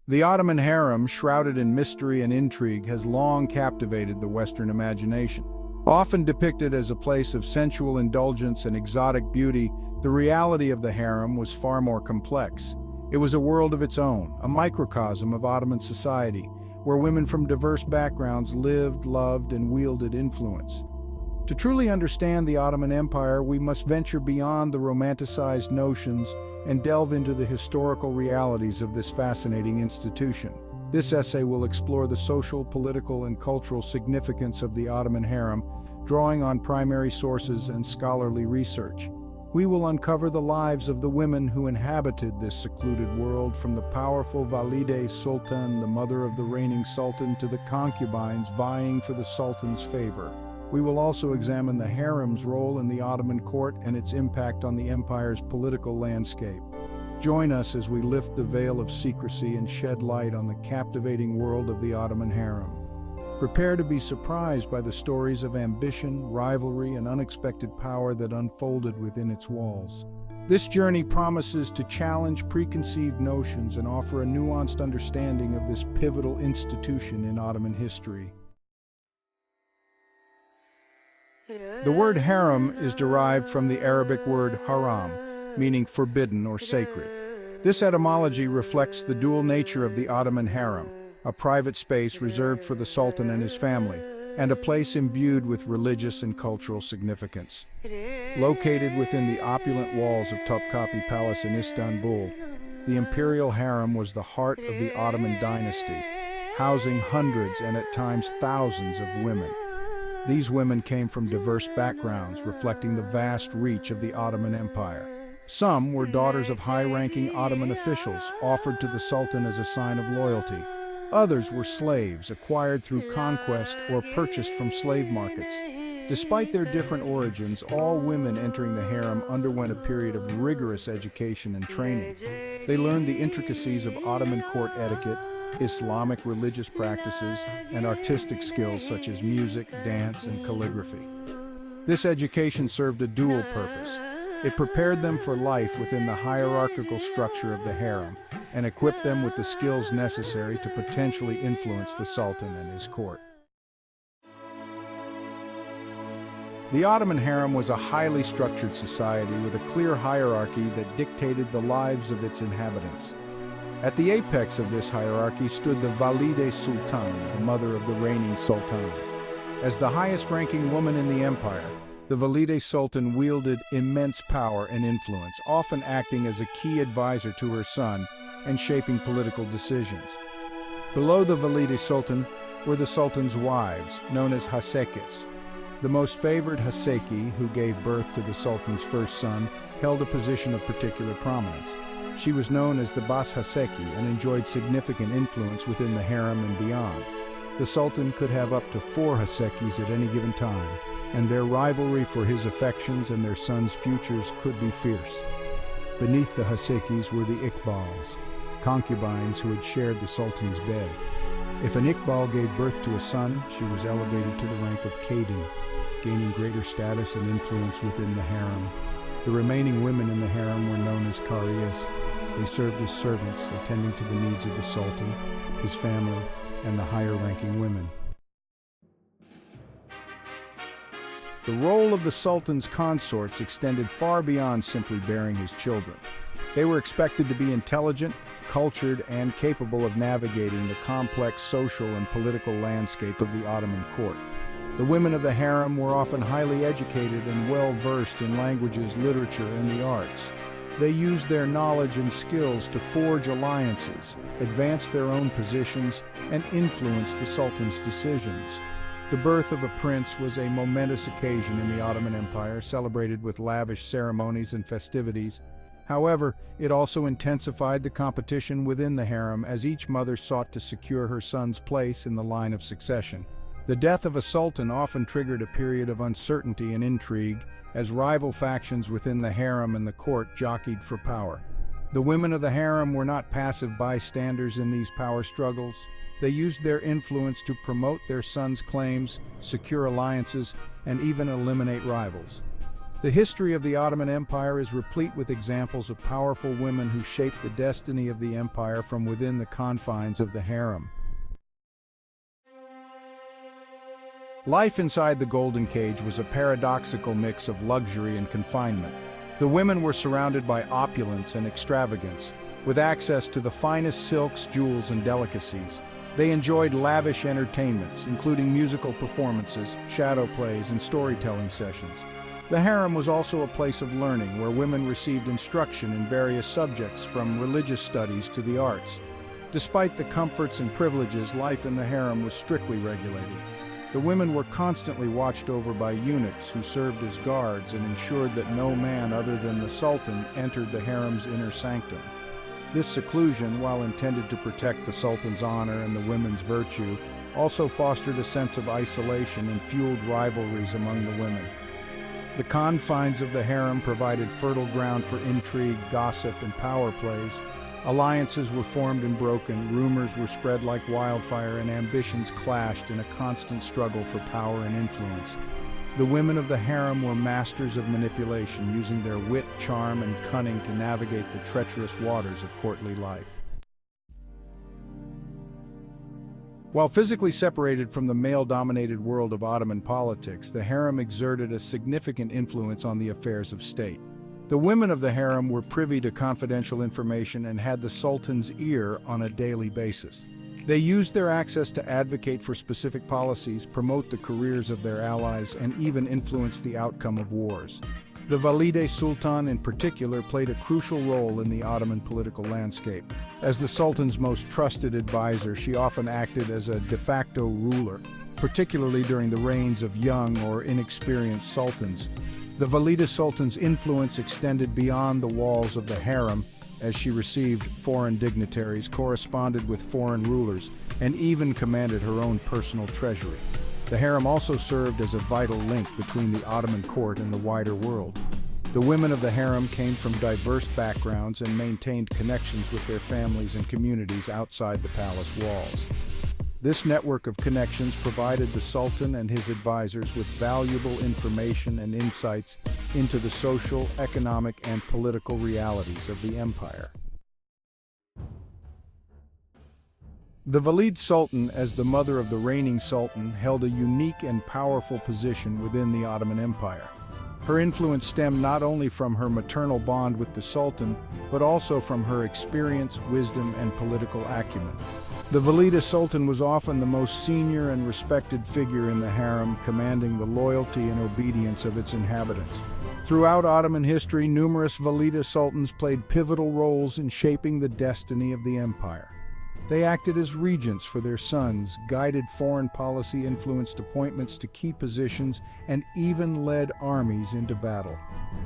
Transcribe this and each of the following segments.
The Ottoman harem, shrouded in mystery and intrigue, has long captivated the Western imagination. Often depicted as a place of sensual indulgence and exotic beauty, the reality of the harem was far more complex. It was a world of its own, a microcosm of Ottoman society, where women from diverse backgrounds lived, loved, and wielded influence. To truly understand the Ottoman Empire, we must venture beyond the romanticized notions and delve into the historical realities of this fascinating institution. This essay will explore the social, political, and cultural significance of the Ottoman harem, drawing on primary sources and scholarly research. We will uncover the lives of the women who inhabited this secluded world, from the powerful Valide Sultan, the mother of the reigning sultan, to the concubines vying for the sultan's favor. We will also examine the harem's role in the Ottoman court and its impact on the empire's political landscape. Join us as we lift the veil of secrecy and shed light on the captivating world of the Ottoman harem. Prepare to be surprised by the stories of ambition, rivalry, and unexpected power that unfolded within its walls. This journey promises to challenge preconceived notions and offer a nuanced understanding of this pivotal institution in Ottoman history. The word harem is derived from the Arabic word haram, meaning forbidden or sacred. This etymology reflects the dual nature of the Ottoman harem, a private space reserved for the Sultan and his family, and a place imbued with religious and cultural significance. Located within the opulent walls of Topkapi Palace in Istanbul, the imperial harem was the heart of the Ottoman dynasty, housing hundreds and at times thousands of women. These women came from diverse backgrounds, reflecting the vast reach of the Ottoman Empire. Some were daughters of high-ranking Ottoman officials, offered to the Sultan as a sign of loyalty. Others were slaves, acquired through conquest or purchased from slave markets. Despite their different origins, all women entering the harem underwent a period of rigorous education and training. They learned the intricacies of Ottoman court etiquette, Islamic religious practices, and artistic skills such as music, dance, and calligraphy. This education served a dual purpose. It prepared them for life within the hierarchical structure of the harem and equipped them with the skills necessary to potentially influence the Sultan and his court. The Ottoman harem was a highly structured society with a clear hierarchy that dictated the lives of its inhabitants. At the apex of this hierarchy stood the Valide Sultan, the mother of the reigning Sultan. As the highest-ranking woman in the empire, the Valide Sultan wielded immense power and influence, often acting as a key advisor to her son and shaping political decisions. Below the Valide Sultan were the Sultan's wives, known as Hasekis. The most favored Haseki, who gave birth to the Sultan's first son, held a position of particular prominence. She was known as the Bas Haseki and enjoyed significant influence within the harem and beyond. The Sultan could have up to 4 Hasekis at any given time, and their rivalry for his affections and their sons' futures could be fierce. Beneath the Hasekis were the Iqbals, concubines who had shared the Sultan's bed. If an Iqbal gave birth to a son, she was elevated to the rank of Kadin, gaining greater status and influence within the harem. The remaining women in the harem were known as Qariyas. They served as servants, attending to the needs of the Sultan, his family, and the higher-ranking women. The role of the Sultan's consorts extended far beyond simply bearing his children. They were expected to be intelligent, cultured, and capable of navigating the complex social and political landscape of the Ottoman court. The women of the harem were often highly educated and well-versed in languages, literature, and the arts. They used their knowledge and skills to forge alliances, advance their own positions, and influence the Sultan's decisions. The birth of a prince was a momentous occasion in the Ottoman Empire, celebrated with lavish ceremonies and festivities. However, it also intensified the competition within the harem as each mother sought to secure her son's place in the line of succession. The death of a sultan often triggered a period of uncertainty and intrigue, as rival factions within the harem and the court jockeyed for power. The women of the harem were not passive bystanders in these power struggles. They used their influence to promote their sons' claims, secure alliances, and even eliminate rivals. The history of the Ottoman Empire is replete with examples of powerful women who shaped the destiny of the empire from within the confines of the harem. Life inside the Golden Cage was a paradoxical mix of luxury and confinement. The women were surrounded by opulence and extravagance, with access to the finest silks, jewels, and delicacies. They enjoyed lavish entertainments, including musical performances, shadow plays, and storytelling sessions. The harem was also a place of learning where women received instruction in various subjects, from religious studies to the arts. Despite the comforts and privileges, life in the harem was strictly regulated. The women were constantly watched over by eunuchs who served as guards and ensured that no man other than the Sultan entered the harem's inner sanctum. This seclusion, while intended to protect the Sultan's honor and the women's virtue, also fostered a sense of isolation and fueled rivalries among the women. The confines of the harem provided fertile ground for intrigue, gossip, and power plays. Alliances were formed and broken, rumors were spread like wildfire, and ambitions clashed in a constant struggle for power and influence. The women of the harem were masters of manipulation, using their wit, charm, and cunning to navigate the treacherous waters of courtly life. While physically separated from the male-dominated world of Ottoman politics, the harem exerted a significant influence on the affairs of state. The women of the harem were privy to confidential information and had the Sultan's ear on a daily basis. They used their access to advocate for specific policies, promote the careers of their allies, and even influence the outcome of wars. The Valide Sultan in particular played a crucial role in the Ottoman political landscape. As the Sultan's most trusted advisor, she often acted as a de facto ruler, particularly during the reigns of young or inexperienced sultans. The Valide Sultan's influence extended beyond the walls of the harem, as she received foreign dignitaries, corresponded with foreign rulers, and even commanded her own personal treasury. The harem also served as a vital link between the Ottoman court and the wider world. The women of the harem came from diverse backgrounds and maintained connections with their families and communities outside the palace walls. This network of connections provided the Sultan and his advisors with valuable information and insights into the social, economic, and political realities of the empire. The Valide Sultan, as the mother of the reigning Sultan, held a unique and powerful position within the Ottoman Empire. Her influence stemmed not only from her maternal bond with the Sultan, but also from her experience, wisdom, and political acumen. The Valide Sultan was often the most senior and respected figure in the harem, commanding the loyalty and obedience of its inhabitants. Throughout Ottoman history, numerous Valide Sultans played pivotal roles in shaping the destiny of the empire. They acted as regents for their sons, guided foreign policy, influenced appointments to key positions, and even led armies into battle.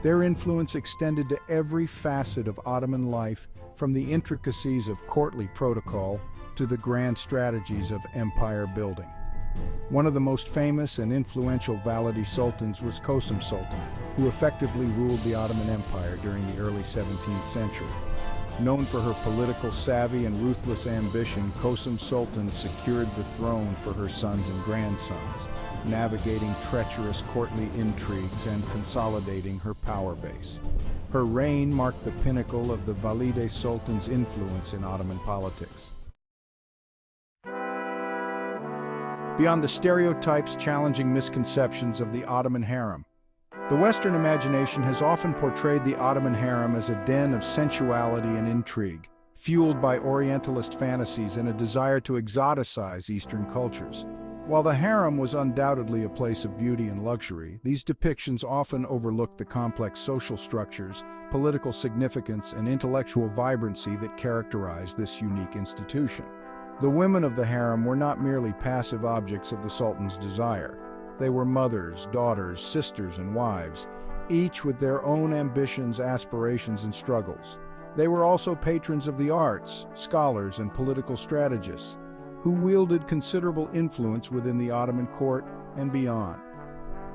Their influence extended to every facet of Ottoman life, from the intricacies of courtly protocol to the grand strategies of empire building. One of the most famous and influential Valide sultans was Kösem Sultan, who effectively ruled the Ottoman Empire during the early 17th century. Known for her political savvy and ruthless ambition, Kösem Sultan secured the throne for her sons and grandsons, navigating treacherous courtly intrigues and consolidating her power base. Her reign marked the pinnacle of the Valide Sultan's influence in Ottoman politics. Beyond the stereotypes challenging misconceptions of the Ottoman harem, the Western imagination has often portrayed the Ottoman harem as a den of sensuality and intrigue, fueled by Orientalist fantasies and a desire to exoticize Eastern cultures. While the harem was undoubtedly a place of beauty and luxury, these depictions often overlooked the complex social structures, political significance, and intellectual vibrancy that characterize this unique institution. The women of the harem were not merely passive objects of the Sultan's desire. They were mothers, daughters, sisters, and wives, each with their own ambitions, aspirations, and struggles. They were also patrons of the arts, scholars, and political strategists, who wielded considerable influence within the Ottoman court and beyond.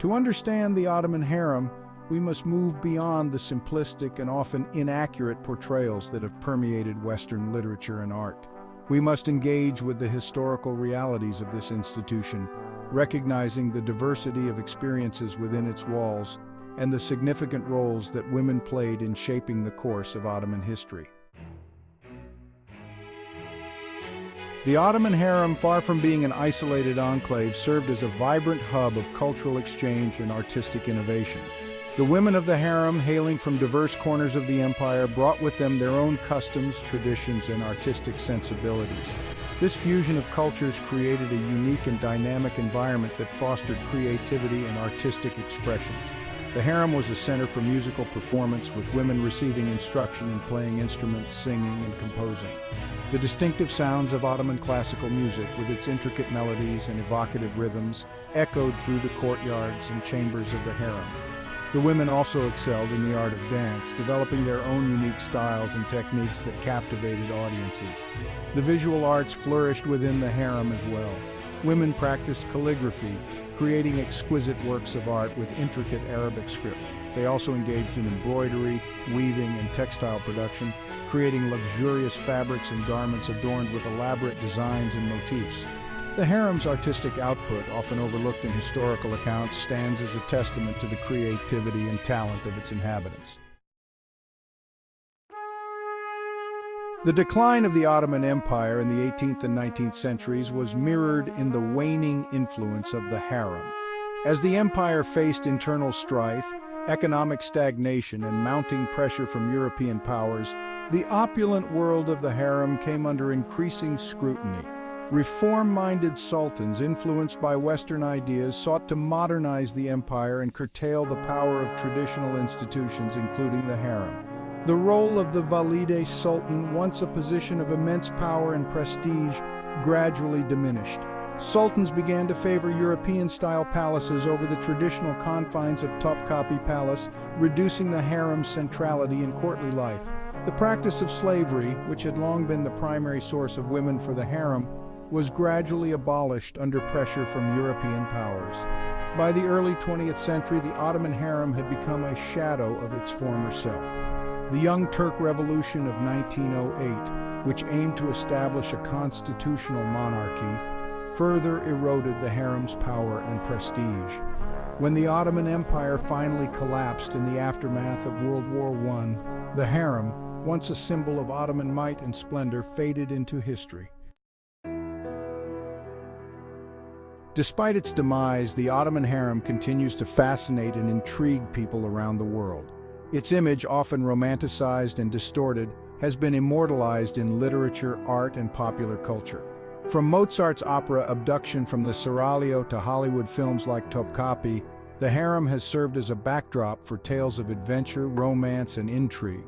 To understand the Ottoman harem, we must move beyond the simplistic and often inaccurate portrayals that have permeated Western literature and art. We must engage with the historical realities of this institution, recognizing the diversity of experiences within its walls and the significant roles that women played in shaping the course of Ottoman history. The Ottoman harem, far from being an isolated enclave, served as a vibrant hub of cultural exchange and artistic innovation. The women of the harem, hailing from diverse corners of the empire, brought with them their own customs, traditions, and artistic sensibilities. This fusion of cultures created a unique and dynamic environment that fostered creativity and artistic expression. The harem was a center for musical performance, with women receiving instruction in playing instruments, singing, and composing. The distinctive sounds of Ottoman classical music, with its intricate melodies and evocative rhythms, echoed through the courtyards and chambers of the harem. The women also excelled in the art of dance, developing their own unique styles and techniques that captivated audiences. The visual arts flourished within the harem as well. Women practiced calligraphy, creating exquisite works of art with intricate Arabic script. They also engaged in embroidery, weaving, and textile production, creating luxurious fabrics and garments adorned with elaborate designs and motifs. The harem's artistic output, often overlooked in historical accounts, stands as a testament to the creativity and talent of its inhabitants. The decline of the Ottoman Empire in the 18th and 19th centuries was mirrored in the waning influence of the harem. As the empire faced internal strife, economic stagnation, and mounting pressure from European powers, the opulent world of the harem came under increasing scrutiny. Reform-minded sultans, influenced by Western ideas, sought to modernize the empire and curtail the power of traditional institutions, including the harem. The role of the Valide Sultan, once a position of immense power and prestige, gradually diminished. Sultans began to favor European-style palaces over the traditional confines of Topkapi Palace, reducing the harem's centrality in courtly life. The practice of slavery, which had long been the primary source of women for the harem, was gradually abolished under pressure from European powers. By the early 20th century, the Ottoman harem had become a shadow of its former self. The Young Turk Revolution of 1908, which aimed to establish a constitutional monarchy, further eroded the harem's power and prestige. When the Ottoman Empire finally collapsed in the aftermath of World War I, the harem, once a symbol of Ottoman might and splendor, faded into history. Despite its demise, the Ottoman harem continues to fascinate and intrigue people around the world. Its image, often romanticized and distorted, has been immortalized in literature, art, and popular culture. From Mozart's opera Abduction from the Seraglio to Hollywood films like Topkapi, the harem has served as a backdrop for tales of adventure, romance, and intrigue.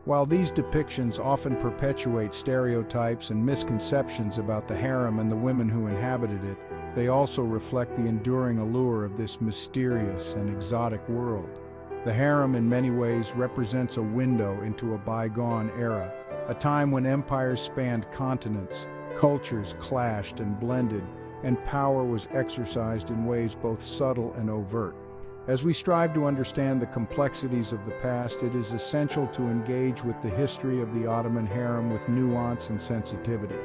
While these depictions often perpetuate stereotypes and misconceptions about the harem and the women who inhabited it, they also reflect the enduring allure of this mysterious and exotic world. The harem in many ways represents a window into a bygone era, a time when empires spanned continents, cultures clashed and blended, and power was exercised in ways both subtle and overt. As we strive to understand the complexities of the past, it is essential to engage with the history of the Ottoman harem with nuance and sensitivity.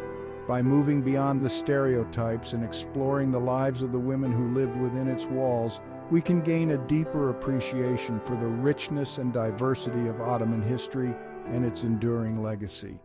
By moving beyond the stereotypes and exploring the lives of the women who lived within its walls, we can gain a deeper appreciation for the richness and diversity of Ottoman history and its enduring legacy.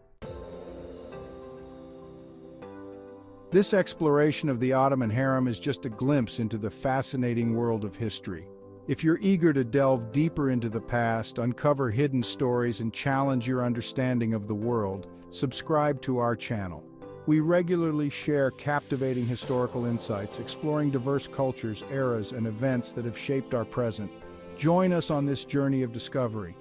This exploration of the Ottoman harem is just a glimpse into the fascinating world of history. If you're eager to delve deeper into the past, uncover hidden stories, and challenge your understanding of the world, subscribe to our channel. We regularly share captivating historical insights, exploring diverse cultures, eras, and events that have shaped our present. Join us on this journey of discovery.